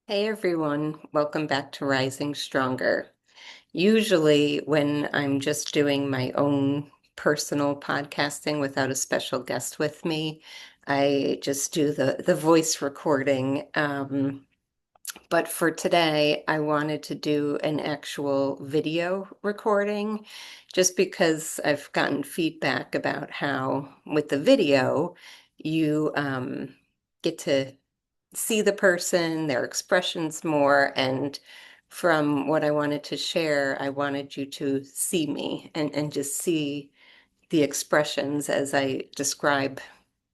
Hey everyone, welcome back to Rising Stronger. Usually, when I'm just doing my own personal podcasting without a special guest with me, I just do the voice recording. But for today, I wanted to do an actual video recording just because I've gotten feedback about how with the video, you get to see the person, their expressions more. And from what I wanted to share, I wanted you to see me and just see the expressions as I describe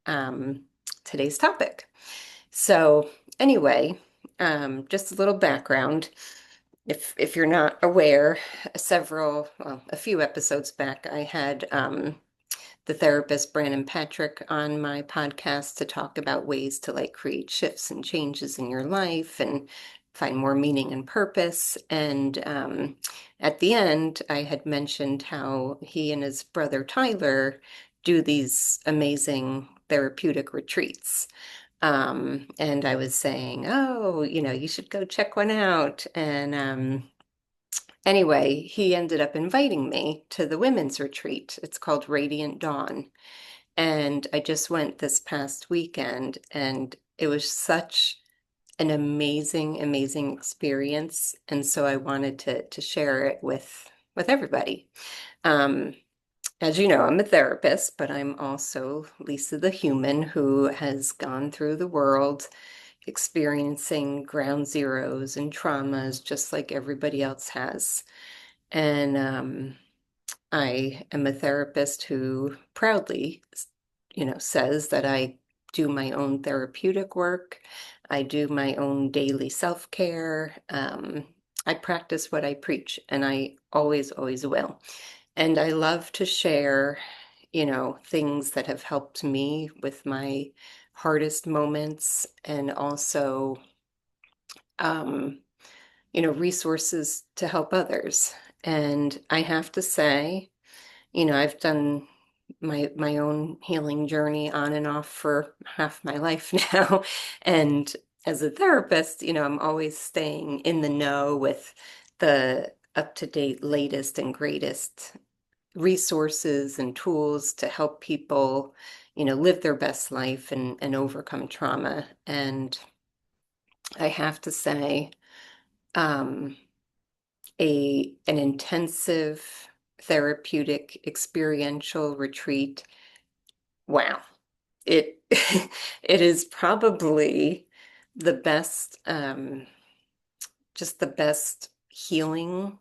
um, today's topic. So, anyway, just a little background. If you're not aware, a few episodes back, I had the therapist Brandon Patrick on my podcast to talk about ways to like create shifts and changes in your life and find more meaning and purpose. And at the end, I had mentioned how he and his brother Tyler do these amazing therapeutic retreats. And I was saying, oh, you should go check one out. And anyway, he ended up inviting me to the women's retreat. It's called Radiant Dawn. And I just went this past weekend, and it was such an amazing, amazing experience. And so I wanted to share it with everybody. Um, as you know, I'm a therapist, but I'm also Lisa the human who has gone through the world experiencing ground zeros and traumas just like everybody else has. And I am a therapist who proudly, says that I do my own therapeutic work. I do my own daily self-care. I practice what I preach, and I always, always will. And I love to share, things that have helped me with my hardest moments and also, um, resources to help others. And I have to say, I've done my own healing journey on and off for half my life now. And as a therapist, I'm always staying in the know with the up-to-date latest and greatest resources and tools to help people, live their best life and overcome trauma. And I have to say, um, an intensive therapeutic experiential retreat. Wow. It it is probably the best just the best healing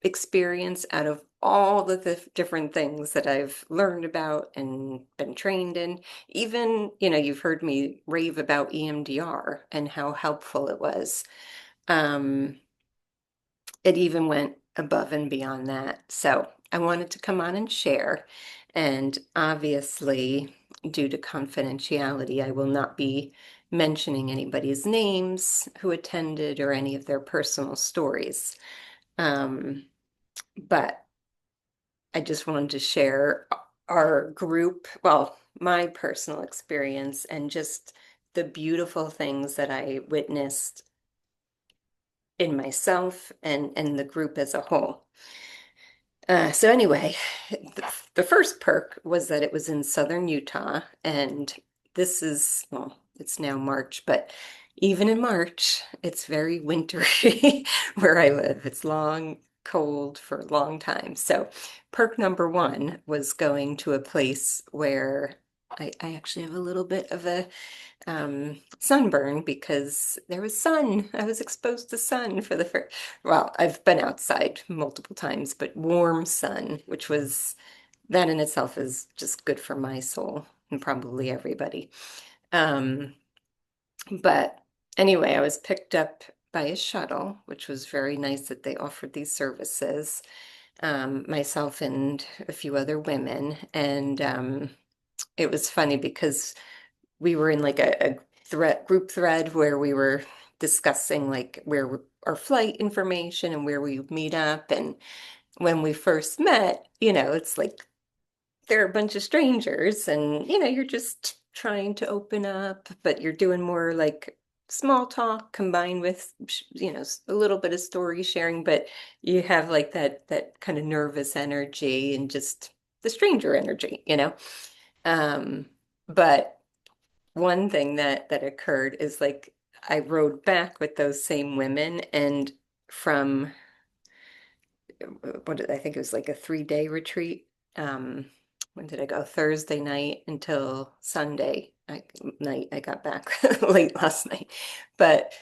experience out of all the different things that I've learned about and been trained in. Even, you've heard me rave about EMDR and how helpful it was. Um, it even went above and beyond that. So I wanted to come on and share. And obviously, due to confidentiality, I will not be mentioning anybody's names who attended or any of their personal stories. Um, but I just wanted to share our group, well, my personal experience and just the beautiful things that I witnessed in myself and the group as a whole. So anyway, the first perk was that it was in southern Utah, and well, it's now March, but even in March, it's very wintry where I live. It's long, cold for a long time. So perk number one was going to a place where I actually have a little bit of a sunburn because there was sun. I was exposed to sun for the first, well, I've been outside multiple times, but warm sun, which was that in itself is just good for my soul and probably everybody. Um, but anyway, I was picked up by a shuttle, which was very nice that they offered these services, myself and a few other women. And it was funny because we were in like a group thread where we were discussing like our flight information and where we would meet up. And when we first met, it's like they're a bunch of strangers and, you're just trying to open up, but you're doing more like small talk combined with, a little bit of story sharing, but you have like that kind of nervous energy and just the stranger energy. Um, but one thing that occurred is like I rode back with those same women and from I think it was like a 3-day retreat. Um, when did I go? Thursday night until Sunday night. I got back late last night. But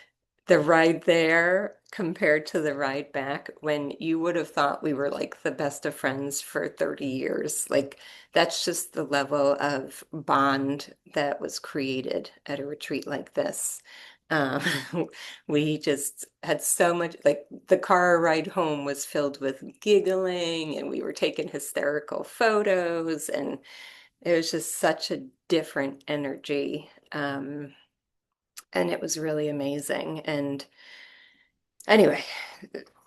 the ride there compared to the ride back, when you would have thought we were like the best of friends for 30 years, like that's just the level of bond that was created at a retreat like this. Um, we just had so much, like the car ride home was filled with giggling and we were taking hysterical photos and it was just such a different energy. And it was really amazing. And anyway,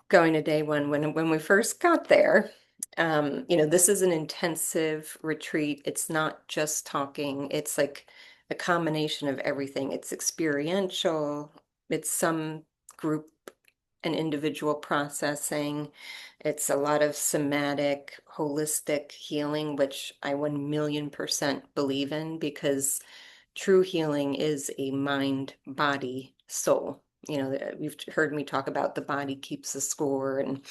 going to day one, when we first got there, this is an intensive retreat. It's not just talking, it's like a combination of everything. It's experiential, it's some group and individual processing. It's a lot of somatic, holistic healing, which I 1,000,000% believe in because true healing is a mind, body, soul. You've heard me talk about the body keeps the score, and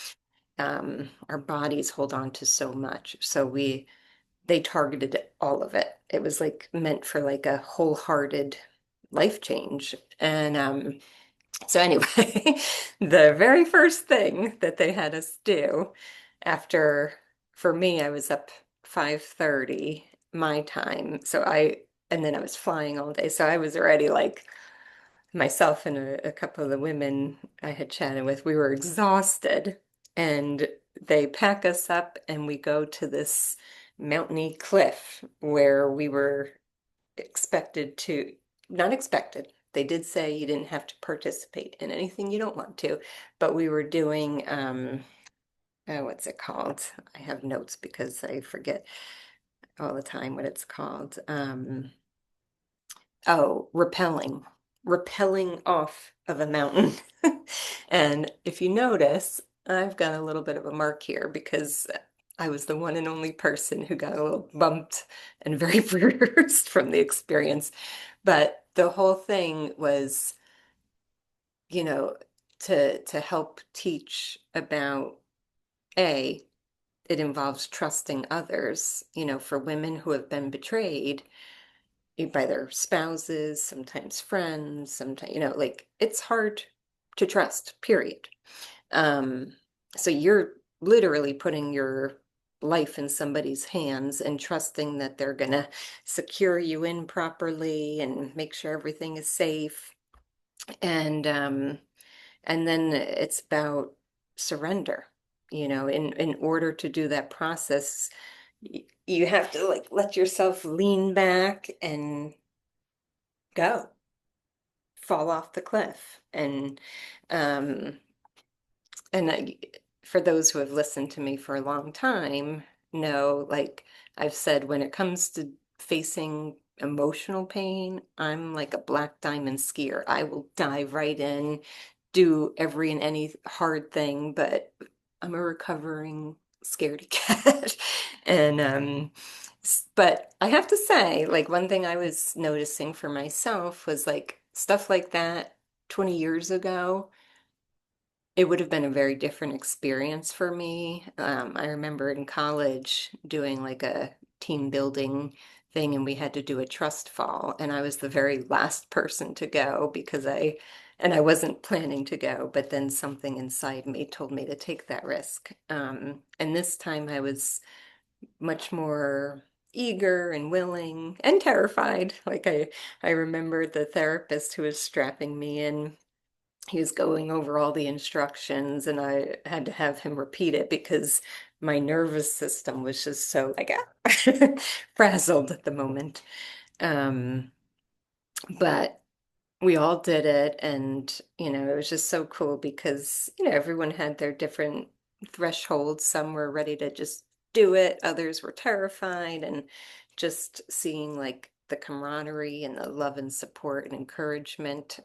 our bodies hold on to so much. So they targeted all of it. It was like meant for like a wholehearted life change. And so anyway, the very first thing that they had us do after, for me, I was up 5:30 my time. And then I was flying all day. So I was already like myself and a couple of the women I had chatted with, we were exhausted. And they pack us up and we go to this mountainy cliff where we were expected to, not expected. They did say you didn't have to participate in anything you don't want to, but we were doing, oh, what's it called? I have notes because I forget all the time what it's called. Oh, rappelling off of a mountain. And if you notice, I've got a little bit of a mark here because I was the one and only person who got a little bumped and very bruised from the experience. But the whole thing was, you know, to help teach about A, it involves trusting others, for women who have been betrayed by their spouses, sometimes friends, sometimes, like it's hard to trust, period. Um, so you're literally putting your life in somebody's hands and trusting that they're gonna secure you in properly and make sure everything is safe. And then it's about surrender. In order to do that process, you have to like let yourself lean back and go, fall off the cliff. Um, and for those who have listened to me for a long time, know, like I've said, when it comes to facing emotional pain, I'm like a black diamond skier. I will dive right in, do every and any hard thing, but I'm a recovering scaredy cat. And but I have to say, like one thing I was noticing for myself was like stuff like that 20 years ago, it would have been a very different experience for me. I remember in college doing like a team building thing, and we had to do a trust fall, and I was the very last person to go and I wasn't planning to go, but then something inside me told me to take that risk. And this time I was much more eager and willing and terrified. Like I remember the therapist who was strapping me in, he was going over all the instructions and I had to have him repeat it because my nervous system was just so like frazzled at the moment. Um, but we all did it and it was just so cool because everyone had their different thresholds. Some were ready to just do it, others were terrified, and just seeing like the camaraderie and the love and support and encouragement.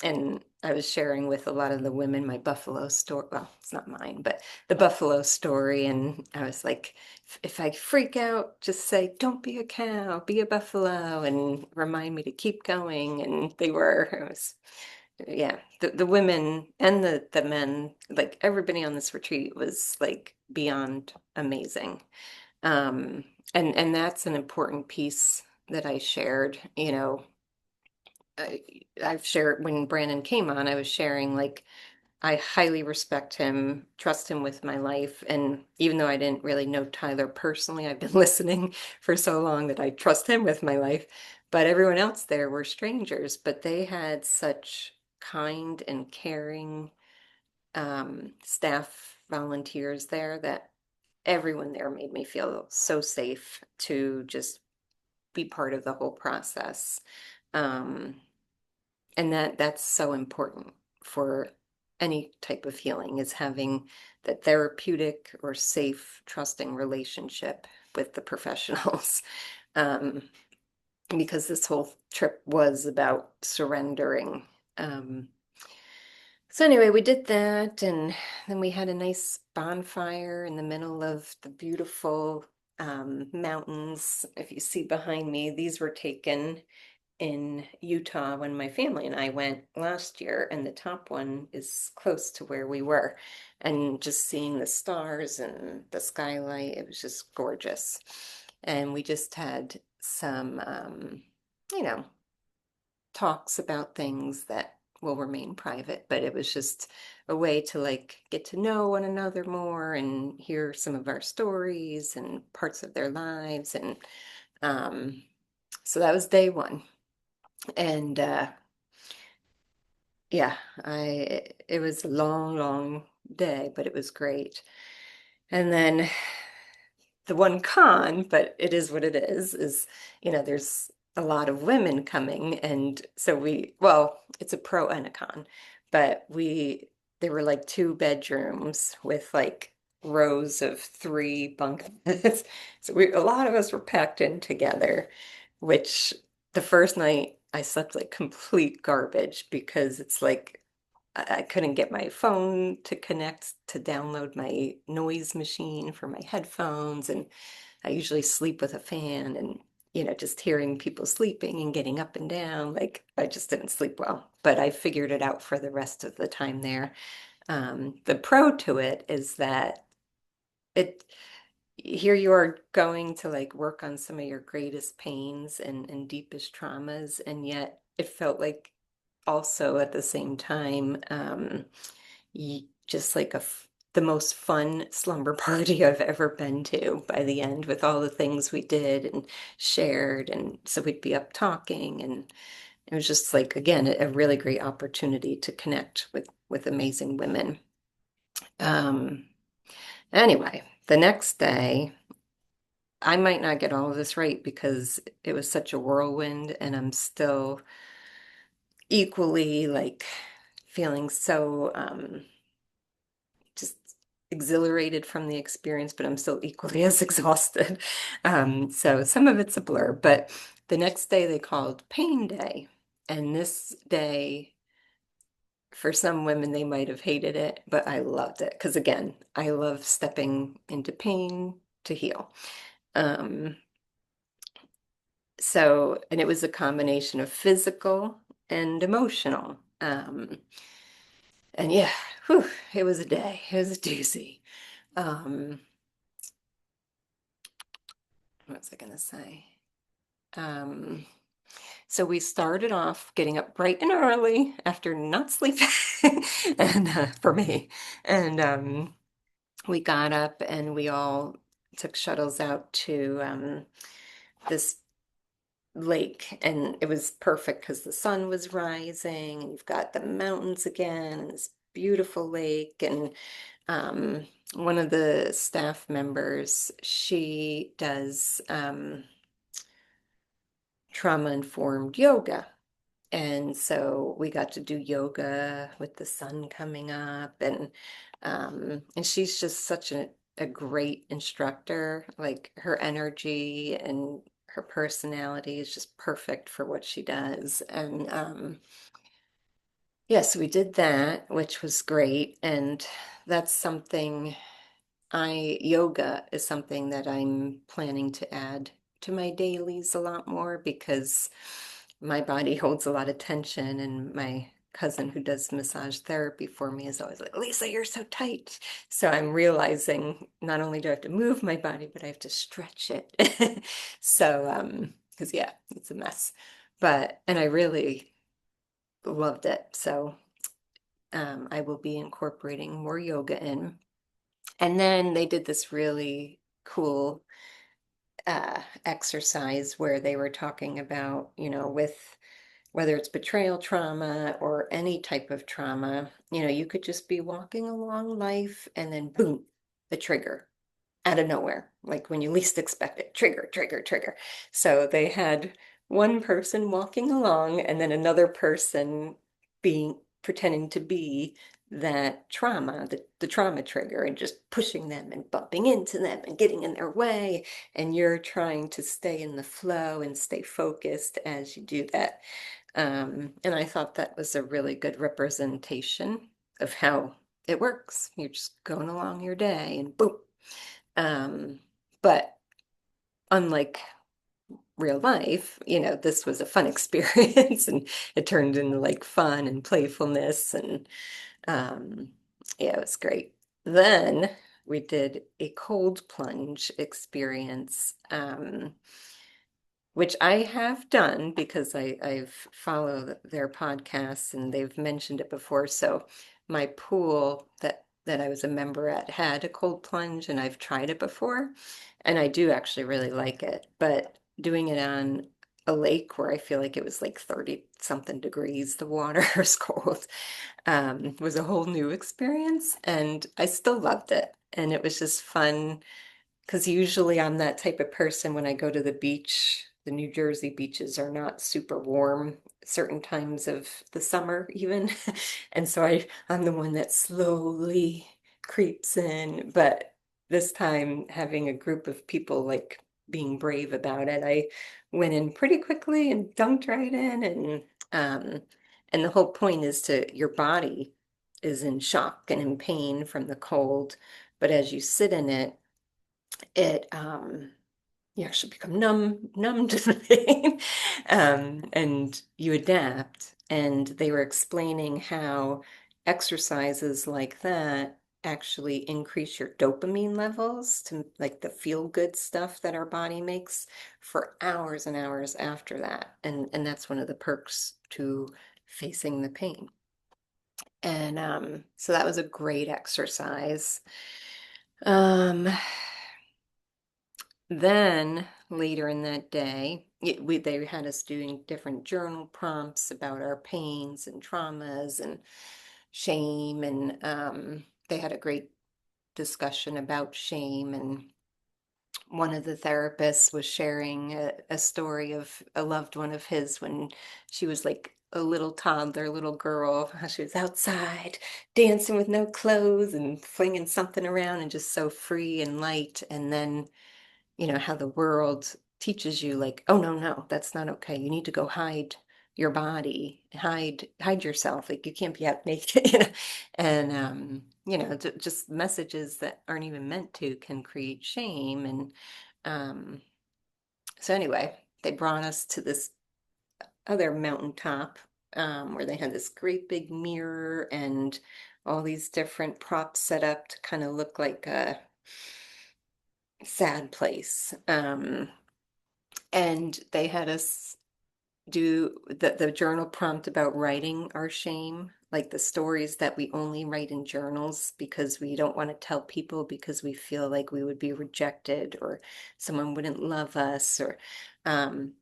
And I was sharing with a lot of the women my Buffalo story. Well, it's not mine, but the Buffalo story. And I was like, if I freak out, just say, don't be a cow, be a buffalo, and remind me to keep going. And they were, it was, yeah, the women and the men, like everybody on this retreat was like beyond amazing. Um, and that's an important piece that I shared, I, I've shared when Brandon came on, I was sharing like I highly respect him, trust him with my life. And even though I didn't really know Tyler personally, I've been listening for so long that I trust him with my life. But everyone else there were strangers, but they had such kind and caring staff volunteers there that everyone there made me feel so safe to just be part of the whole process. Um, and that's so important for any type of healing is having that therapeutic or safe, trusting relationship with the professionals. Um, because this whole trip was about surrendering. Um, so anyway, we did that, and then we had a nice bonfire in the middle of the beautiful mountains. If you see behind me, these were taken in Utah when my family and I went last year, and the top one is close to where we were. And just seeing the stars and the skylight, it was just gorgeous. And we just had some, you know, talks about things that will remain private, but it was just a way to like get to know one another more and hear some of our stories and parts of their lives. And um, so that was day one. And yeah, it was a long, long day, but it was great. And then the one con, but it is what it is, there's a lot of women coming. And so well, it's a pro and a con, but there were like two bedrooms with like rows of three bunk beds. So a lot of us were packed in together, which the first night I slept like complete garbage because it's like I couldn't get my phone to connect to download my noise machine for my headphones. And I usually sleep with a fan and, just hearing people sleeping and getting up and down, like I just didn't sleep well. But I figured it out for the rest of the time there. The pro to it is that it here you are going to like work on some of your greatest pains and deepest traumas, and yet it felt like also at the same time just like the most fun slumber party I've ever been to by the end with all the things we did and shared. And so we'd be up talking, and it was just like again a really great opportunity to connect with amazing women. um anyway, the next day I might not get all of this right because it was such a whirlwind, and I'm still equally like feeling so just exhilarated from the experience, but I'm still equally as exhausted. So some of it's a blur, but the next day they called Pain Day. And this day, for some women, they might have hated it, but I loved it because, again, I love stepping into pain to heal. Um, and it was a combination of physical and emotional. And yeah, whew, it was a day. It was a doozy. Um, what was I gonna say? Um, so we started off getting up bright and early after not sleeping, and for me, and we got up and we all took shuttles out to this lake, and it was perfect because the sun was rising, and you've got the mountains again, and this beautiful lake, and um, one of the staff members, she does trauma-informed yoga. And so we got to do yoga with the sun coming up, and she's just such a great instructor. Like her energy and her personality is just perfect for what she does. And yes, we did that, which was great. And that's something yoga is something that I'm planning to add to my dailies a lot more because my body holds a lot of tension, and my cousin who does massage therapy for me is always like, Lisa, you're so tight. So I'm realizing not only do I have to move my body, but I have to stretch it. So, because yeah, it's a mess. And I really loved it. So, I will be incorporating more yoga in. And then they did this really cool exercise where they were talking about, with whether it's betrayal trauma or any type of trauma, you could just be walking along life and then boom, the trigger out of nowhere, like when you least expect it, trigger, trigger, trigger. So they had one person walking along and then another person being pretending to be that trauma, the trauma trigger, and just pushing them and bumping into them and getting in their way. And you're trying to stay in the flow and stay focused as you do that. And I thought that was a really good representation of how it works. You're just going along your day and boom. Um, but unlike real life, this was a fun experience and it turned into like fun and playfulness and um, yeah, it was great. Then we did a cold plunge experience. Which I have done because I've followed their podcasts and they've mentioned it before. So my pool that I was a member at had a cold plunge and I've tried it before and I do actually really like it. But doing it on a lake where I feel like it was like 30 something degrees, the water is cold, was a whole new experience and I still loved it. And it was just fun because usually I'm that type of person when I go to the beach. The New Jersey beaches are not super warm certain times of the summer even. And so I'm the one that slowly creeps in. But this time having a group of people like being brave about it, I went in pretty quickly and dunked right in um and the whole point is to your body is in shock and in pain from the cold. But as you sit in it, it you actually become numb to the pain, and you adapt. And they were explaining how exercises like that actually increase your dopamine levels to like the feel good stuff that our body makes for hours and hours after that. And that's one of the perks to facing the pain. And so that was a great exercise. Um, Then later in that day, they had us doing different journal prompts about our pains and traumas and shame. And they had a great discussion about shame. And one of the therapists was sharing a story of a loved one of his when she was like a little toddler, little girl, how she was outside dancing with no clothes and flinging something around and just so free and light. And then how the world teaches you like, oh no, no, that's not okay. You need to go hide your body, hide yourself. Like you can't be out naked, And just messages that aren't even meant to can create shame. And um, so anyway, they brought us to this other mountaintop where they had this great big mirror and all these different props set up to kind of look like a sad place. And they had us do the journal prompt about writing our shame, like the stories that we only write in journals because we don't want to tell people because we feel like we would be rejected or someone wouldn't love us or um,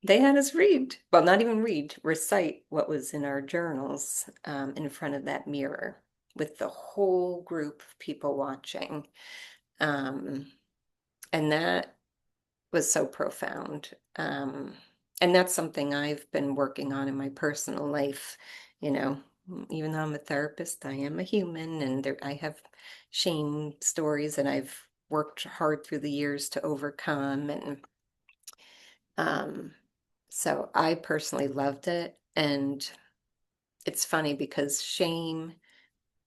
they had us read, well, not even read, recite what was in our journals in front of that mirror with the whole group of people watching. Um, and that was so profound. And that's something I've been working on in my personal life. You know, even though I'm a therapist, I am a human and I have shame stories that I've worked hard through the years to overcome. And Um, so I personally loved it. And it's funny because shame,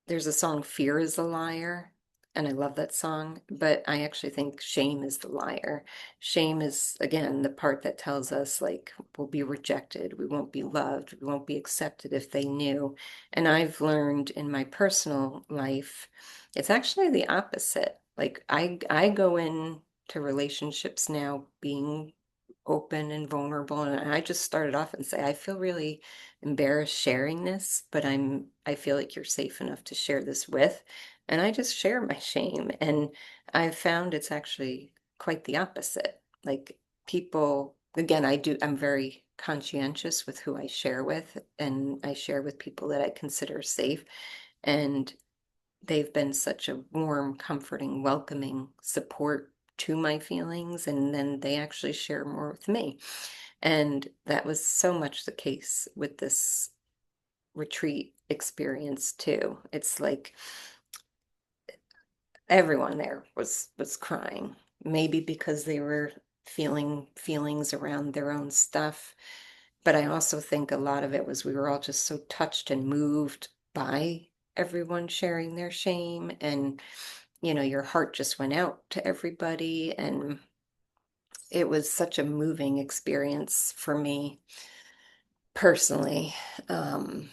there's a song, Fear is a Liar, and I love that song, but I actually think shame is the liar. Shame is, again, the part that tells us, like, we'll be rejected, we won't be loved, we won't be accepted if they knew. And I've learned in my personal life, it's actually the opposite. Like, I go in to relationships now being open and vulnerable, and I just started off and say, I feel really embarrassed sharing this, but I feel like you're safe enough to share this with. And I just share my shame. And I've found it's actually quite the opposite. Like, people, again, I'm very conscientious with who I share with, and I share with people that I consider safe. And they've been such a warm, comforting, welcoming support to my feelings. And then they actually share more with me. And that was so much the case with this retreat experience too. It's like everyone there was crying, maybe because they were feeling feelings around their own stuff. But I also think a lot of it was we were all just so touched and moved by everyone sharing their shame. And, your heart just went out to everybody. And it was such a moving experience for me personally. Um,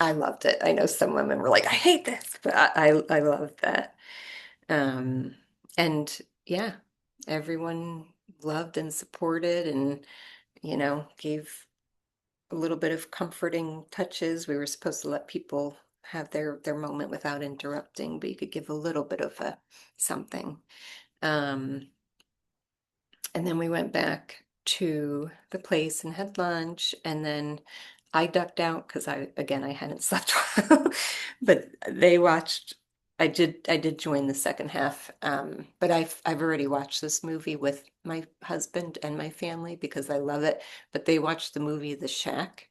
I loved it. I know some women were like, I hate this, but I loved that. Um, and yeah, everyone loved and supported and, gave a little bit of comforting touches. We were supposed to let people have their moment without interrupting, but you could give a little bit of a something. Um, and then we went back to the place and had lunch, and then I ducked out because I hadn't slept well. But they watched. I did join the second half. But I've already watched this movie with my husband and my family because I love it. But they watched the movie The Shack,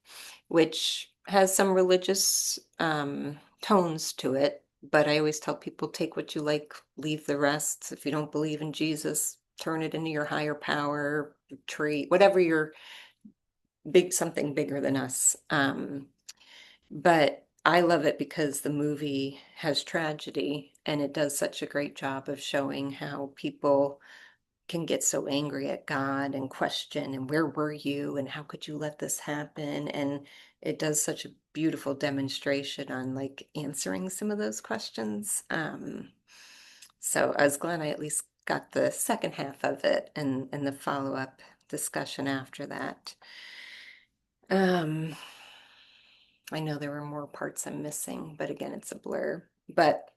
which has some religious tones to it. But I always tell people, take what you like, leave the rest. If you don't believe in Jesus, turn it into your higher power, tree, whatever your big, something bigger than us. But I love it because the movie has tragedy, and it does such a great job of showing how people can get so angry at God and question, and where were you, and how could you let this happen? And it does such a beautiful demonstration on like answering some of those questions. So I was glad I at least got the second half of it and the follow-up discussion after that. Um, I know there were more parts I'm missing, but again, it's a blur. But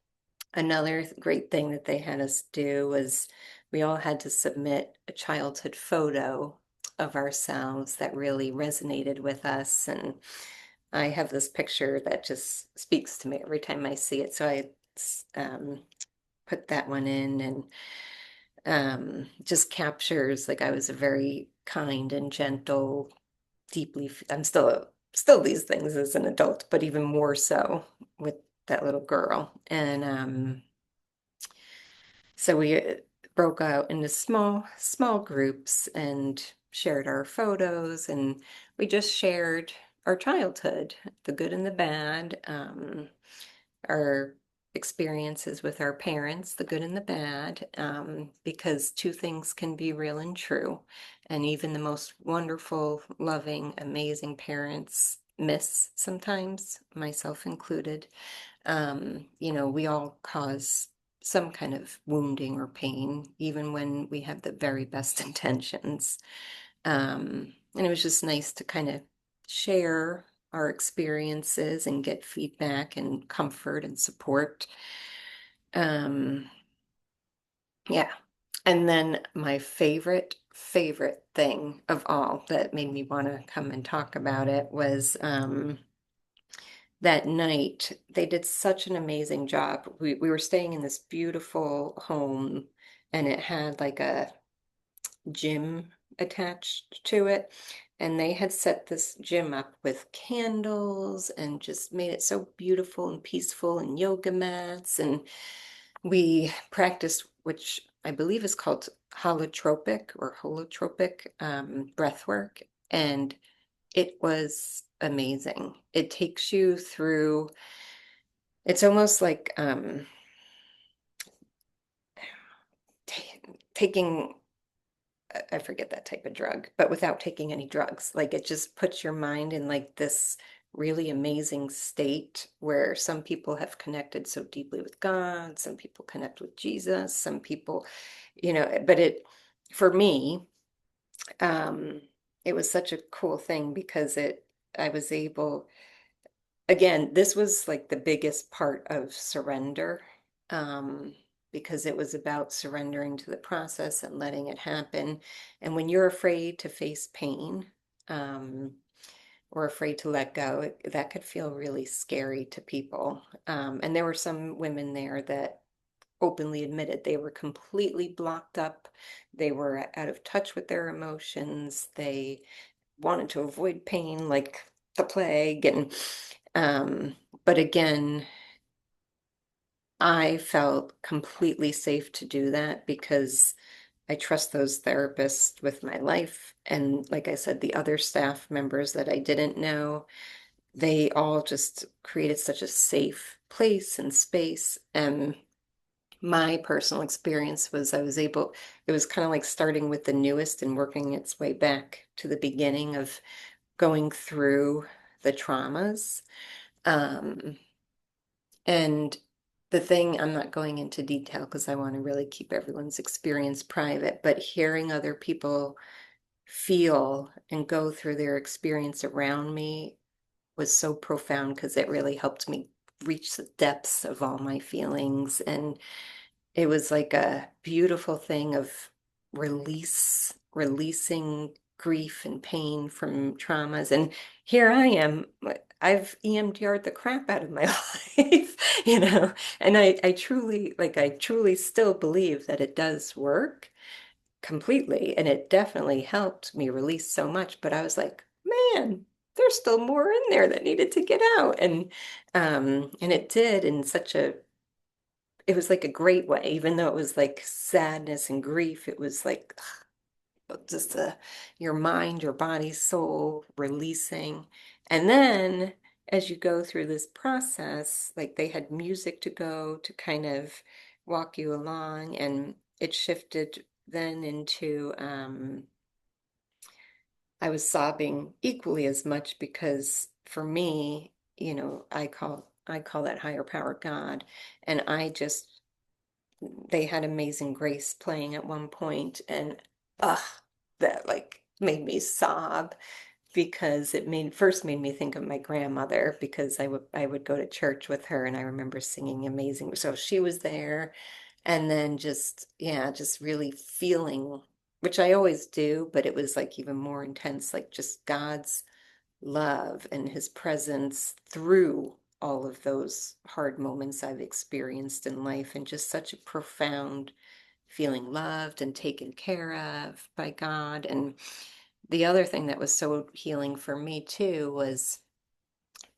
another great thing that they had us do was we all had to submit a childhood photo of ourselves that really resonated with us. And I have this picture that just speaks to me every time I see it. So I put that one in, and just captures, like, I was a very kind and gentle, deeply, I'm still these things as an adult, but even more so with that little girl. And so we broke out into small groups and shared our photos, and we just shared our childhood, the good and the bad, our experiences with our parents, the good and the bad, because two things can be real and true. And even the most wonderful, loving, amazing parents miss sometimes, myself included. We all cause some kind of wounding or pain, even when we have the very best intentions. And it was just nice to kind of share our experiences and get feedback and comfort and support. Um, yeah. And then my favorite thing of all that made me want to come and talk about it was that night. They did such an amazing job. We were staying in this beautiful home, and it had like a gym attached to it. And they had set this gym up with candles and just made it so beautiful and peaceful, and yoga mats. And we practiced, which I believe is called holotropic breath work, and it was amazing. It takes you through, it's almost like taking, I forget that type of drug, but without taking any drugs. Like it just puts your mind in like this really amazing state where some people have connected so deeply with God, some people connect with Jesus, some people, but for me, um, it was such a cool thing because I was able, again, this was like the biggest part of surrender, um, because it was about surrendering to the process and letting it happen. And when you're afraid to face pain, um, or afraid to let go, that could feel really scary to people. And there were some women there that openly admitted they were completely blocked up. They were out of touch with their emotions. They wanted to avoid pain like the plague. And um, but again, I felt completely safe to do that because I trust those therapists with my life. And like I said, the other staff members that I didn't know, they all just created such a safe place and space. And my personal experience was it was kind of like starting with the newest and working its way back to the beginning of going through the traumas. Um, and the thing, I'm not going into detail because I want to really keep everyone's experience private, but hearing other people feel and go through their experience around me was so profound because it really helped me reach the depths of all my feelings. And it was like a beautiful thing of releasing grief and pain from traumas. And here I am, I've EMDR'd the crap out of my life, and I truly still believe that it does work completely. And it definitely helped me release so much. But I was like, man, there's still more in there that needed to get out. And it did in such it was like a great way, even though it was like sadness and grief. It was like just your mind, your body, soul releasing. And then as you go through this process, like they had music to go to kind of walk you along, and it shifted then into I was sobbing equally as much because for me, I call that higher power God. And they had Amazing Grace playing at one point, and ugh, that like made me sob because it made me think of my grandmother because I would go to church with her, and I remember singing Amazing. So she was there, and then just, yeah, just really feeling, which I always do, but it was like even more intense, like just God's love and his presence through all of those hard moments I've experienced in life, and just such a profound feeling loved and taken care of by God. And the other thing that was so healing for me too was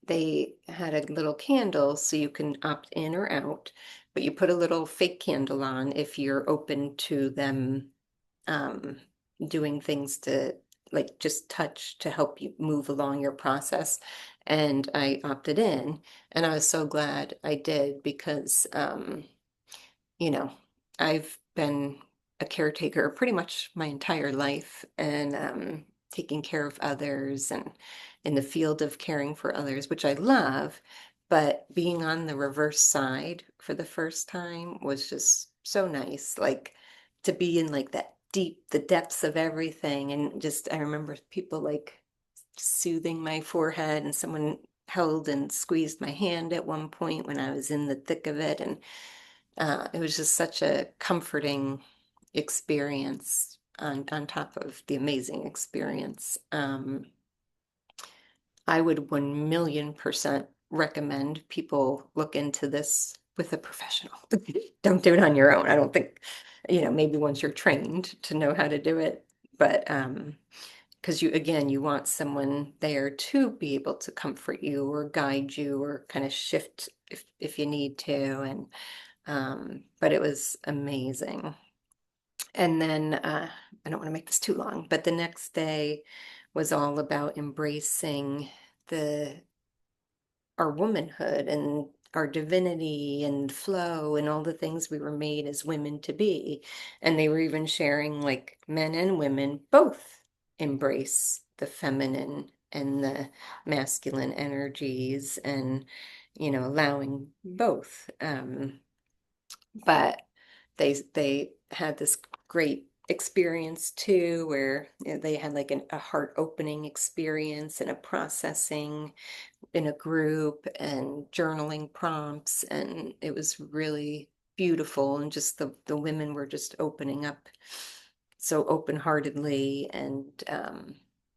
they had a little candle so you can opt in or out, but you put a little fake candle on if you're open to them um, doing things to like just touch to help you move along your process. And I opted in, and I was so glad I did because, you know, I've been a caretaker pretty much my entire life, and taking care of others and in the field of caring for others, which I love. But being on the reverse side for the first time was just so nice. Like to be in like the depths of everything. And just, I remember people like soothing my forehead, and someone held and squeezed my hand at one point when I was in the thick of it. And it was just such a comforting experience on top of the amazing experience. I would 1,000,000% recommend people look into this with a professional. Don't do it on your own. I don't think, maybe once you're trained to know how to do it, but because again, you want someone there to be able to comfort you or guide you or kind of shift if you need to. And but it was amazing. And then I don't want to make this too long, but the next day was all about embracing the our womanhood and our divinity and flow and all the things we were made as women to be. And they were even sharing like men and women both embrace the feminine and the masculine energies and, allowing both. But they had this great experience too, where they had like a heart opening experience and a processing in a group and journaling prompts, and it was really beautiful. And just the women were just opening up so open-heartedly, and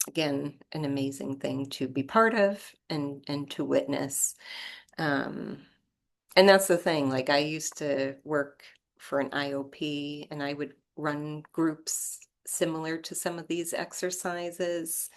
again, an amazing thing to be part of and to witness. Um, and that's the thing, like I used to work for an IOP and I would run groups similar to some of these exercises.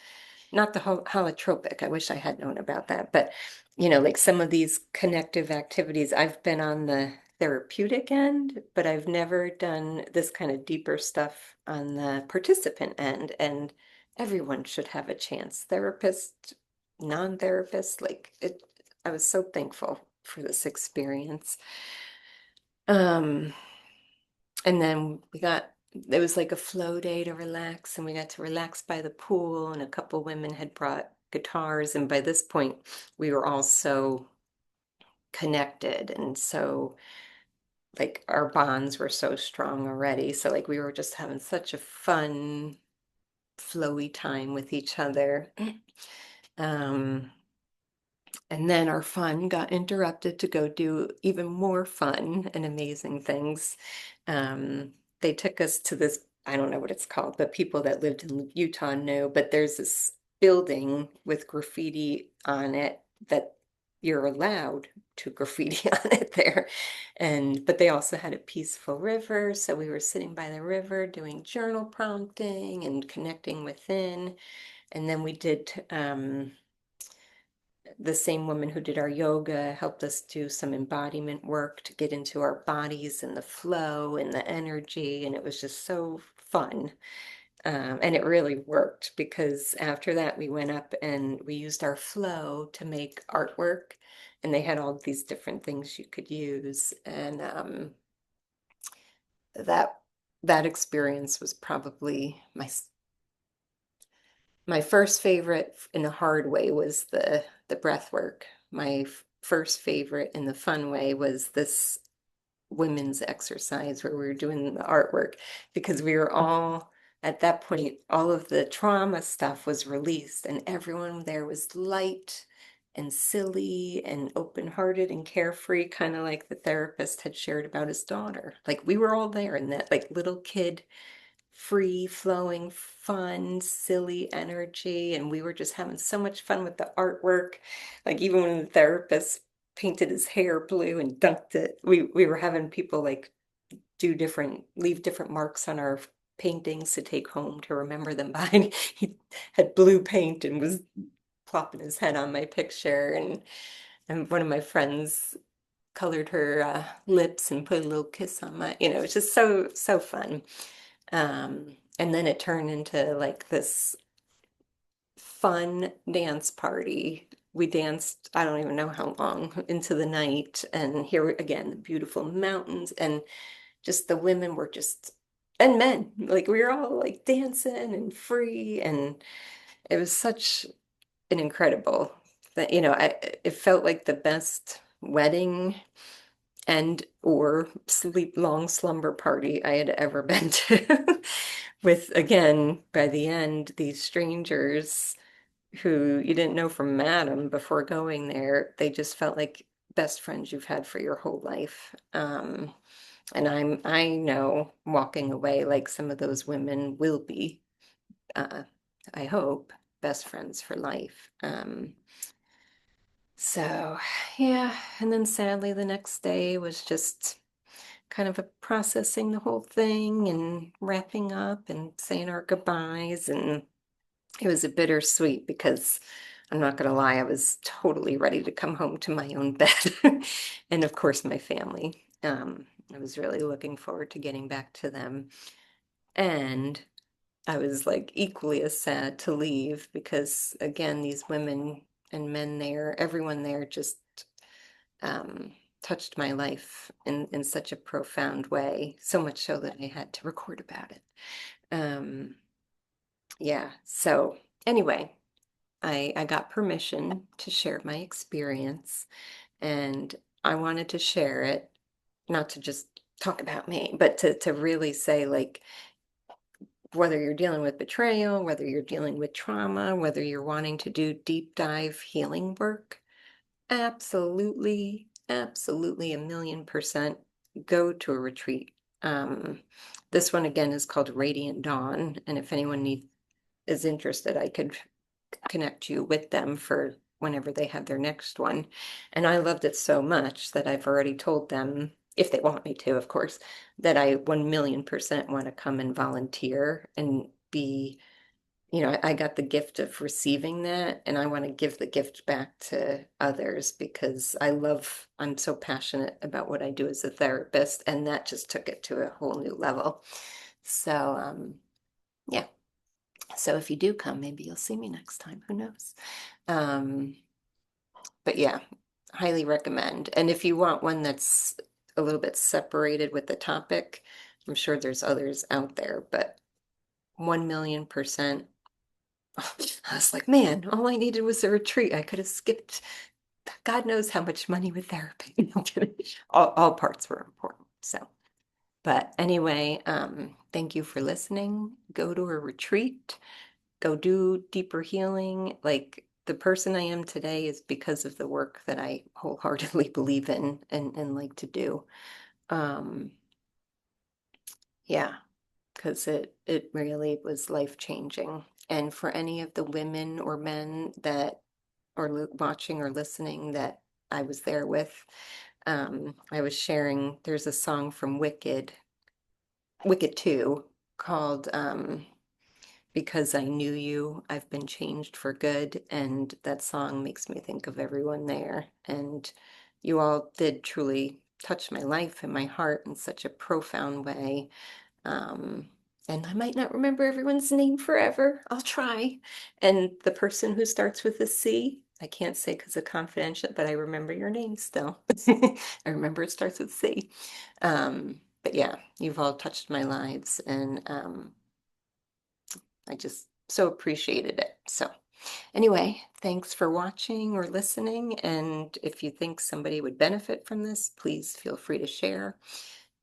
Not the holotropic. I wish I had known about that. But, like some of these connective activities, I've been on the therapeutic end, but I've never done this kind of deeper stuff on the participant end. And everyone should have a chance. Therapist, non-therapist, like it, I was so thankful for this experience. Um, and then it was like a flow day to relax, and we got to relax by the pool, and a couple women had brought guitars, and by this point, we were all so connected, and so like our bonds were so strong already. So like we were just having such a fun, flowy time with each other. Um, And then our fun got interrupted to go do even more fun and amazing things. They took us to this, I don't know what it's called, but people that lived in Utah know, but there's this building with graffiti on it that you're allowed to graffiti on it there. But they also had a peaceful river. So we were sitting by the river doing journal prompting and connecting within. And then we did, the same woman who did our yoga helped us do some embodiment work to get into our bodies and the flow and the energy. And it was just so fun. And it really worked because after that, we went up and we used our flow to make artwork. And they had all these different things you could use. And that that experience was probably my first favorite in a hard way was the breath work. My first favorite in the fun way was this women's exercise where we were doing the artwork, because we were all at that point, all of the trauma stuff was released and everyone there was light and silly and open-hearted and carefree, kind of like the therapist had shared about his daughter. Like we were all there in that like little kid free flowing, fun, silly energy. And we were just having so much fun with the artwork. Like even when the therapist painted his hair blue and dunked it, we were having people like leave different marks on our paintings to take home to remember them by. And he had blue paint and was plopping his head on my picture. And one of my friends colored her lips and put a little kiss on my, it's just so fun. And then it turned into like this fun dance party. We danced, I don't even know how long, into the night. And here again, the beautiful mountains, and just the women were just, and men, like we were all like dancing and free. And it was such an incredible that, it felt like the best wedding and or sleep long slumber party I had ever been to. With again, by the end, these strangers who you didn't know from Madam before going there, they just felt like best friends you've had for your whole life. And I know walking away like some of those women will be, uh, I hope, best friends for life. So yeah, and then sadly the next day was just kind of a processing the whole thing and wrapping up and saying our goodbyes. And it was a bittersweet because I'm not going to lie, I was totally ready to come home to my own bed. And of course, my family. I was really looking forward to getting back to them. And I was like equally as sad to leave because, again, these women and men there, everyone there just um, touched my life in such a profound way, so much so that I had to record about it. Um, yeah, so anyway, I got permission to share my experience, and I wanted to share it, not to just talk about me, but to really say, like, whether you're dealing with betrayal, whether you're dealing with trauma, whether you're wanting to do deep dive healing work, absolutely, absolutely 1,000,000% go to a retreat. Um, this one again is called Radiant Dawn, and if anyone is interested, I could connect you with them for whenever they have their next one. And I loved it so much that I've already told them, if they want me to, of course, that I 1,000,000% want to come and volunteer and be, I got the gift of receiving that, and I want to give the gift back to others because I'm so passionate about what I do as a therapist, and that just took it to a whole new level. So, yeah. So if you do come, maybe you'll see me next time. Who knows? Um, but yeah, highly recommend. And if you want one that's a little bit separated with the topic, I'm sure there's others out there, but 1,000,000%. I was like, man, all I needed was a retreat. I could have skipped God knows how much money with therapy. No, I'm kidding. All parts were important. So, but anyway, thank you for listening. Go to a retreat, go do deeper healing. Like the person I am today is because of the work that I wholeheartedly believe in and like to do. Um, yeah, because it really was life changing. And for any of the women or men that are watching or listening that I was there with, I was sharing, there's a song from Wicked 2, called Because I Knew You, I've Been Changed for Good. And that song makes me think of everyone there. And you all did truly touch my life and my heart in such a profound way. Um, and I might not remember everyone's name forever. I'll try. And the person who starts with a C, I can't say because of confidential, but I remember your name still. I remember it starts with C. But yeah, you've all touched my lives, and I just so appreciated it. So anyway, thanks for watching or listening. And if you think somebody would benefit from this, please feel free to share.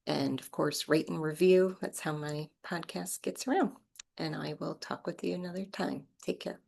And of course, rate and review. That's how my podcast gets around. And I will talk with you another time. Take care.